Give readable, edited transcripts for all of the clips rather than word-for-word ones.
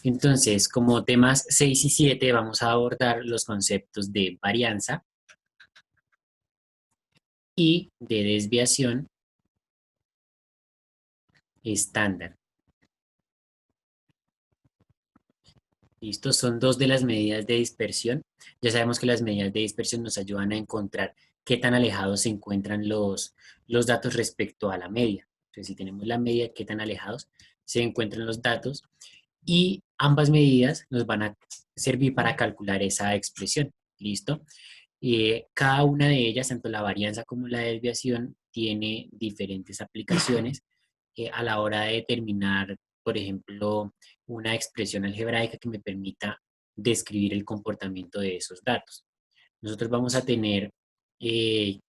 Entonces, como temas 6 y 7 vamos a abordar los conceptos de varianza y de desviación estándar. ¿Listo? Son dos de las medidas de dispersión. Ya sabemos que las medidas de dispersión nos ayudan a encontrar qué tan alejados se encuentran los datos respecto a la media. Entonces, si tenemos la media, qué tan alejados se encuentran los datos y ambas medidas nos van a servir para calcular esa expresión. ¿Listo? Cada una de ellas, tanto la varianza como la desviación, tiene diferentes aplicaciones a la hora de determinar, por ejemplo, una expresión algebraica que me permita describir el comportamiento de esos datos. Nosotros vamos a tener eh,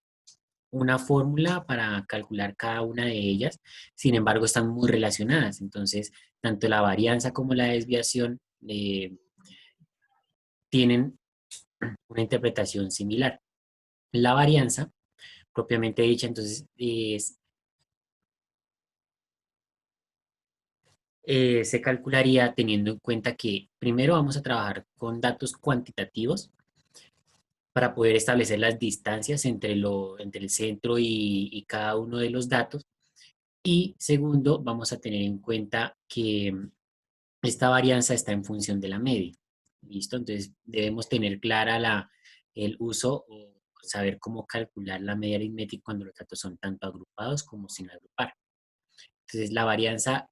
una fórmula para calcular cada una de ellas, sin embargo, están muy relacionadas. Entonces, tanto la varianza como la desviación tienen una interpretación similar. La varianza, propiamente dicha, entonces, se calcularía teniendo en cuenta que primero vamos a trabajar con datos cuantitativos para poder establecer las distancias entre el centro y cada uno de los datos. Y segundo, vamos a tener en cuenta que esta varianza está en función de la media. ¿Listo? Entonces debemos tener clara el uso o saber cómo calcular la media aritmética cuando los datos son tanto agrupados como sin agrupar. Entonces la varianza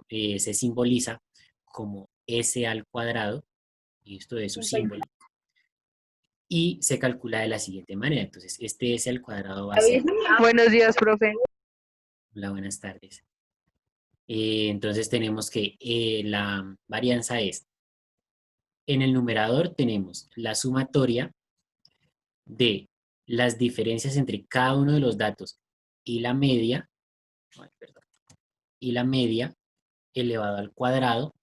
se simboliza como s al cuadrado, y esto es su símbolo, y se calcula de la siguiente manera. Entonces este s al cuadrado va a ser, Buenos días, profe. hola, buenas tardes. Entonces tenemos que la varianza es, en el numerador tenemos la sumatoria de las diferencias entre cada uno de los datos y la media, ay, perdón, y la media elevado al cuadrado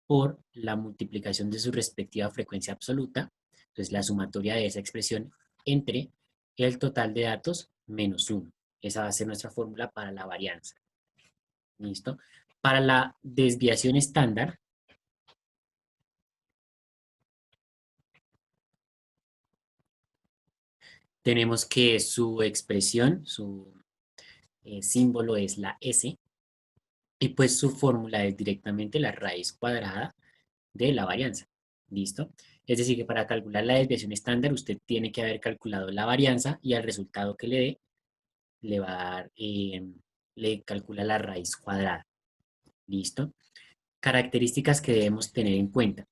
por la multiplicación de su respectiva frecuencia absoluta, entonces la sumatoria de esa expresión entre el total de datos menos 1. Esa va a ser nuestra fórmula para la varianza. ¿Listo? Para la desviación estándar, tenemos que su expresión, su símbolo es la S, y pues su fórmula es directamente la raíz cuadrada de la varianza. ¿Listo? Es decir, que para calcular la desviación estándar, usted tiene que haber calculado la varianza y al resultado que le dé, le va a dar, le calcula la raíz cuadrada. ¿Listo? Características que debemos tener en cuenta.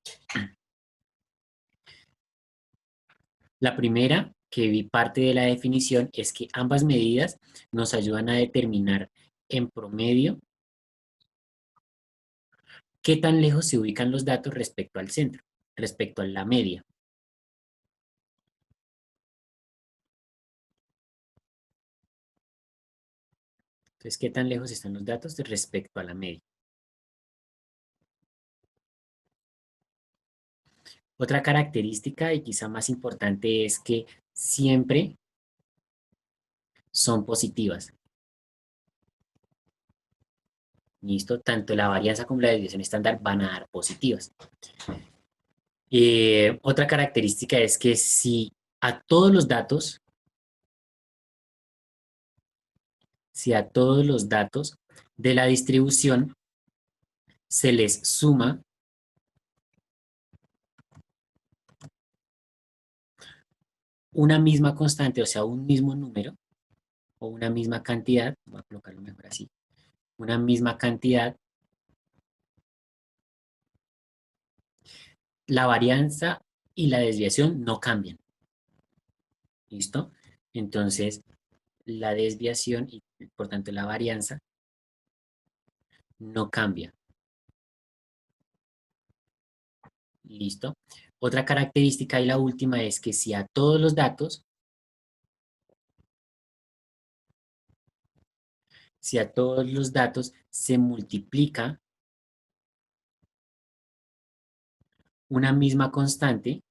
La primera, que vi parte de la definición, es que ambas medidas nos ayudan a determinar en promedio qué tan lejos se ubican los datos respecto al centro, respecto a la media. Entonces, qué tan lejos están los datos respecto a la media. Otra característica y quizá más importante es que siempre son positivas. ¿Listo? Tanto la varianza como la desviación estándar van a dar positivas. Otra característica es que si a todos los datos de la distribución se les suma una misma constante, o sea, un mismo número o una misma cantidad, voy a colocarlo mejor así, una misma cantidad, la varianza y la desviación no cambian. ¿Listo? Entonces, la desviación y por tanto la varianza no cambia. ¿Listo? Otra característica y la última es que si a todos los datos se multiplica una misma constante,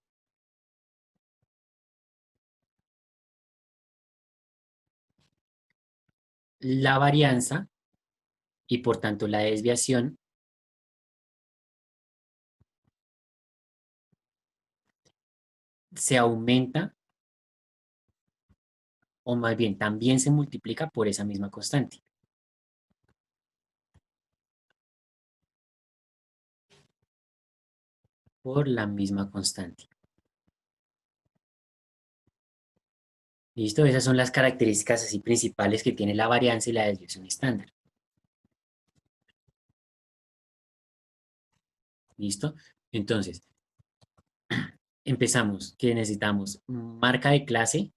la varianza y por tanto la desviación se aumenta, o más bien también se multiplica por esa misma constante. Por la misma constante. ¿Listo? Esas son las características así principales que tiene la varianza y la desviación estándar. ¿Listo? Entonces, empezamos que necesitamos marca de clase,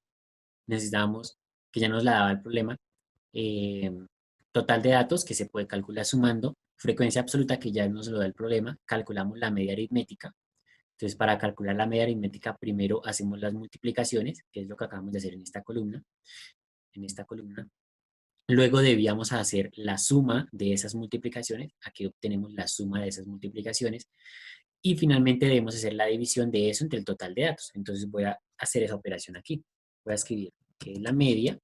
necesitamos, que ya nos la daba el problema, eh, total de datos que se puede calcular sumando, frecuencia absoluta que ya nos lo da el problema, calculamos la media aritmética. Entonces, para calcular la media aritmética, primero hacemos las multiplicaciones, que es lo que acabamos de hacer en esta columna. En esta columna. Luego debíamos hacer la suma de esas multiplicaciones. Aquí obtenemos la suma de esas multiplicaciones. Y finalmente debemos hacer la división de eso entre el total de datos. Entonces voy a hacer esa operación aquí. Voy a escribir que es la media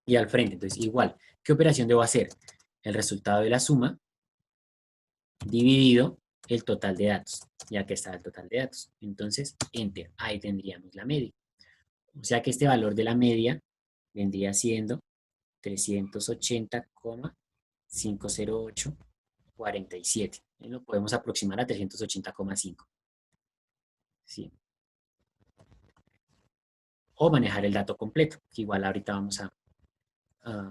y al frente. Entonces igual, ¿qué operación debo hacer? El resultado de la suma dividido el total de datos. Ya que está el total de datos. Entonces, enter. Ahí tendríamos la media. O sea que este valor de la media vendría siendo 380,508,47. Lo podemos aproximar a 380,5. ¿Sí? O manejar el dato completo, que igual ahorita vamos a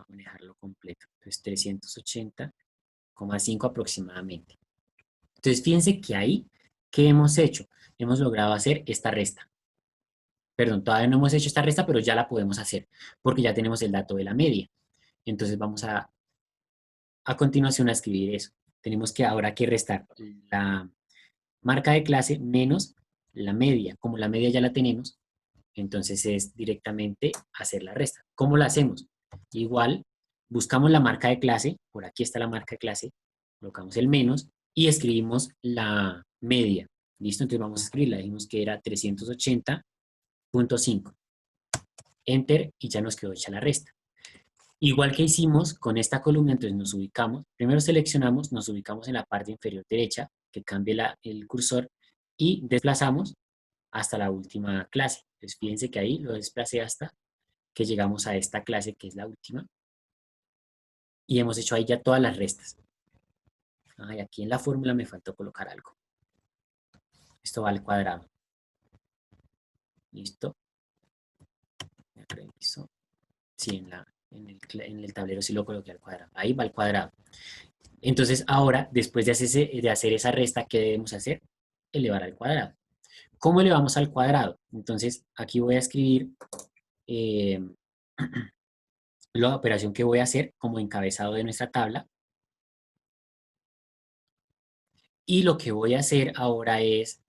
manejarlo completo. Entonces 380,5 aproximadamente. Entonces fíjense que ahí, ¿qué hemos hecho? Hemos logrado hacer esta resta. Perdón, todavía no hemos hecho esta resta, pero ya la podemos hacer, porque ya tenemos el dato de la media. Entonces vamos a continuación a escribir eso. Tenemos que ahora que restar la marca de clase menos la media. Como la media ya la tenemos, entonces es directamente hacer la resta. ¿Cómo la hacemos? Igual, buscamos la marca de clase, por aquí está la marca de clase, colocamos el menos y escribimos la media. ¿Listo? Entonces vamos a escribirla. Dijimos que era 380,5. Enter y ya nos quedó hecha la resta. Igual que hicimos con esta columna, entonces nos ubicamos, primero seleccionamos, nos ubicamos en la parte inferior derecha, que cambie el cursor, y desplazamos hasta la última clase. Entonces fíjense que ahí lo desplacé hasta que llegamos a esta clase, que es la última, y hemos hecho ahí ya todas las restas. Ah, y aquí en la fórmula me faltó colocar algo. Esto va al cuadrado. ¿Listo? Ya reviso. Sí, en el tablero sí lo coloqué al cuadrado. Ahí va al cuadrado. Entonces, ahora, después de hacer esa resta, ¿qué debemos hacer? Elevar al cuadrado. ¿Cómo elevamos al cuadrado? Entonces, aquí voy a escribir eh, la operación que voy a hacer como encabezado de nuestra tabla. Y lo que voy a hacer ahora es,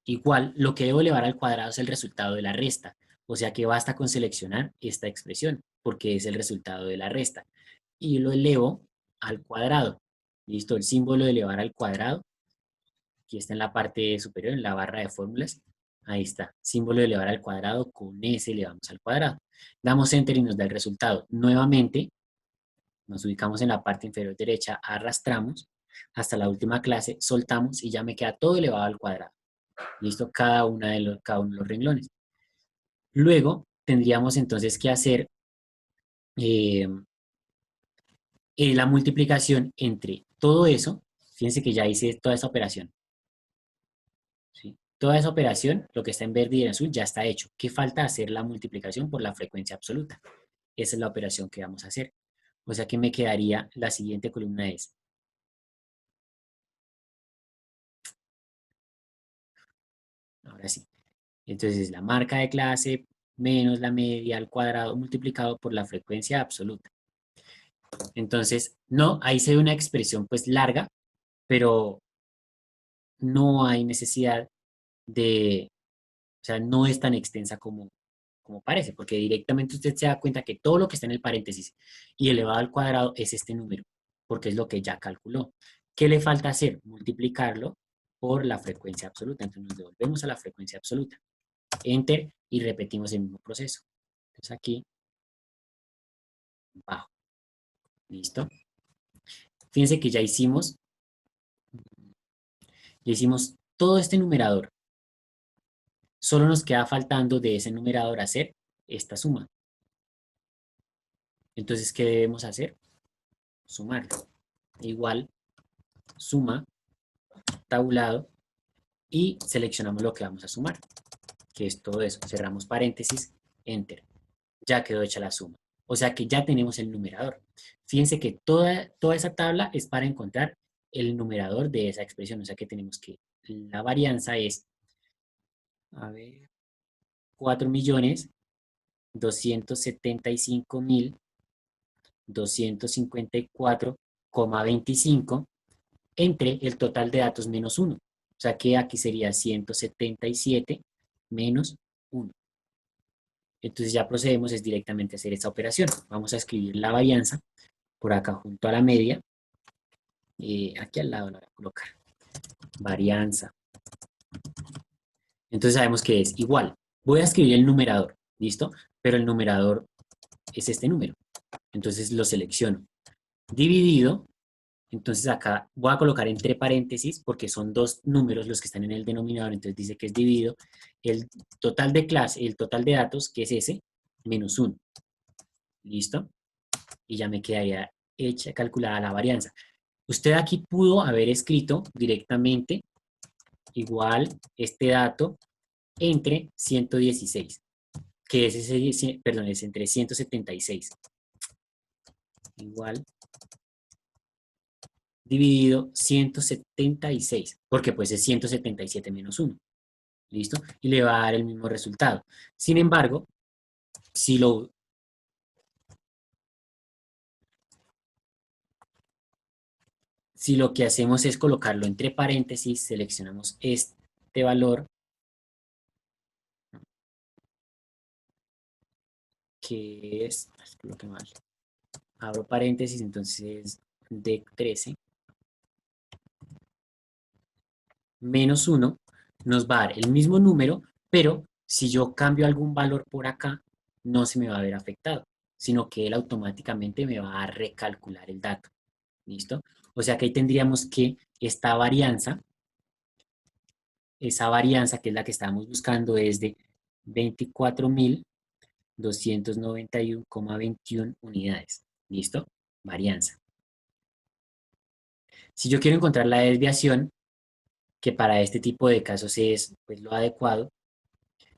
igual, lo que debo elevar al cuadrado es el resultado de la resta. O sea que basta con seleccionar esta expresión, porque es el resultado de la resta. Y lo elevo al cuadrado. ¿Listo? El símbolo de elevar al cuadrado. Aquí está en la parte superior, en la barra de fórmulas. Ahí está. Símbolo de elevar al cuadrado. Con ese elevamos al cuadrado. Damos enter y nos da el resultado. Nuevamente, nos ubicamos en la parte inferior derecha, arrastramos hasta la última clase, soltamos y ya me queda todo elevado al cuadrado. ¿Listo? Cada uno de los renglones. Luego tendríamos entonces que hacer eh, la multiplicación entre todo eso. Fíjense que ya hice toda esa operación. ¿Sí? Toda esa operación, lo que está en verde y en azul, ya está hecho. ¿Qué falta? Hacer la multiplicación por la frecuencia absoluta. Esa es la operación que vamos a hacer. O sea que me quedaría, la siguiente columna es, ahora sí, entonces la marca de clase menos la media al cuadrado multiplicado por la frecuencia absoluta. Entonces, no, ahí se ve una expresión pues larga, pero no hay necesidad de, o sea, no es tan extensa como parece, porque directamente usted se da cuenta que todo lo que está en el paréntesis y elevado al cuadrado es este número, porque es lo que ya calculó. ¿Qué le falta hacer? Multiplicarlo por la frecuencia absoluta. Entonces nos devolvemos a la frecuencia absoluta. Enter y repetimos el mismo proceso. Entonces aquí bajo. ¿Listo? Fíjense que ya hicimos todo este numerador. Solo nos queda faltando de ese numerador hacer esta suma. Entonces, ¿qué debemos hacer? Sumarlo. Igual, suma, tabulado, y seleccionamos lo que vamos a sumar, que es todo eso. Cerramos paréntesis, enter. Ya quedó hecha la suma. O sea que ya tenemos el numerador. Fíjense que toda esa tabla es para encontrar el numerador de esa expresión. O sea que tenemos que la varianza es, a ver, 4.275.254,25 entre el total de datos menos 1. O sea que aquí sería 177 menos 1. Entonces ya procedemos es directamente a hacer esta operación. Vamos a escribir la varianza por acá junto a la media. Aquí al lado la voy a colocar. Varianza. Entonces sabemos que es igual. Voy a escribir el numerador, ¿listo? Pero el numerador es este número. Entonces lo selecciono. Dividido. Entonces acá voy a colocar entre paréntesis porque son dos números los que están en el denominador. Entonces dice que es dividido el total de clase, el total de datos, que es ese, menos 1. ¿Listo? Y ya me quedaría hecha, calculada la varianza. Usted aquí pudo haber escrito directamente igual este dato entre 116, que es ese, perdón, es entre 176. Igual dividido 176, porque pues es 177 menos 1. ¿Listo? Y le va a dar el mismo resultado. Sin embargo, si lo, si lo que hacemos es colocarlo entre paréntesis, seleccionamos este valor, que es, coloque mal, abro paréntesis, entonces de 13 menos 1 nos va a dar el mismo número, pero si yo cambio algún valor por acá, no se me va a ver afectado, sino que él automáticamente me va a recalcular el dato. ¿Listo? O sea que ahí tendríamos que esta varianza, esa varianza que es la que estábamos buscando, es de 24.291,21 unidades. ¿Listo? Varianza. Si yo quiero encontrar la desviación, que para este tipo de casos es pues, lo adecuado,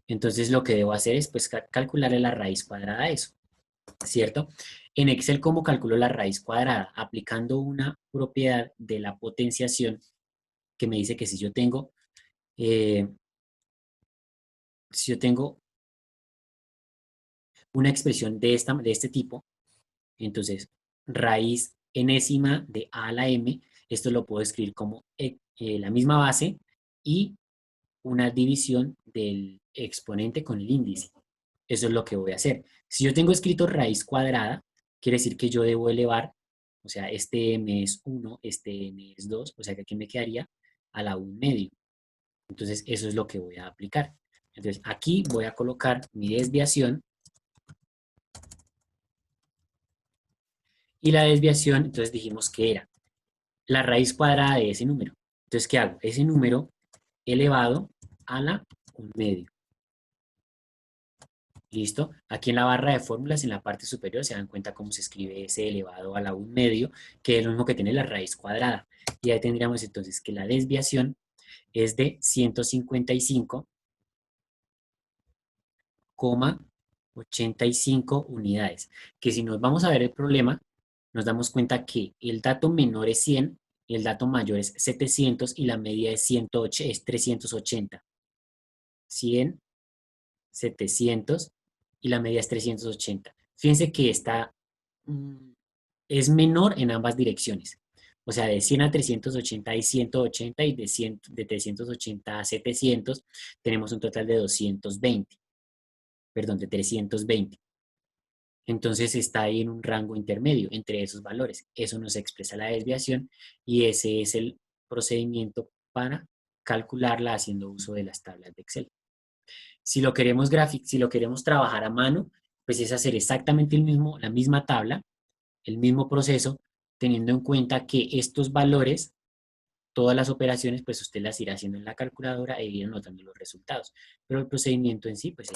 entonces lo que debo hacer es pues, calcularle la raíz cuadrada a eso, ¿cierto? En Excel, ¿cómo calculo la raíz cuadrada? Aplicando una propiedad de la potenciación que me dice que eh, si yo tengo una expresión de este tipo, entonces raíz enésima de a a la m, esto lo puedo escribir como la misma base y una división del exponente con el índice. Eso es lo que voy a hacer. Si yo tengo escrito raíz cuadrada, quiere decir que yo debo elevar, o sea, este m es 1, este m es 2, o sea que aquí me quedaría a la 1 medio. Entonces, eso es lo que voy a aplicar. Entonces, aquí voy a colocar mi desviación y la desviación, entonces dijimos que era la raíz cuadrada de ese número. Entonces, ¿qué hago? Ese número elevado a la 1 medio. ¿Listo? Aquí en la barra de fórmulas, en la parte superior, se dan cuenta cómo se escribe ese elevado a la 1 medio, que es lo mismo que tiene la raíz cuadrada. Y ahí tendríamos entonces que la desviación es de 155,85 unidades. Que si nos vamos a ver el problema, nos damos cuenta que el dato menor es 100, el dato mayor es 700 y la media es, 108, es 380. 100, 700 y la media es 380. Fíjense que mm, es menor en ambas direcciones. O sea, de 100 a 380 hay 180 y de 380 a 700 tenemos un total de 220, perdón, de 320. Entonces está ahí en un rango intermedio entre esos valores. Eso nos expresa la desviación y ese es el procedimiento para calcularla haciendo uso de las tablas de Excel. Si lo queremos trabajar a mano, pues es hacer exactamente la misma tabla, el mismo proceso, teniendo en cuenta que estos valores, todas las operaciones, pues usted las irá haciendo en la calculadora e irá anotando los resultados. Pero el procedimiento en sí, pues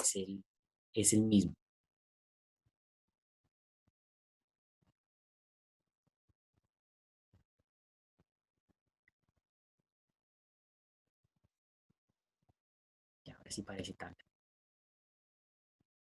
es el mismo. Ya, ahora sí parece tal.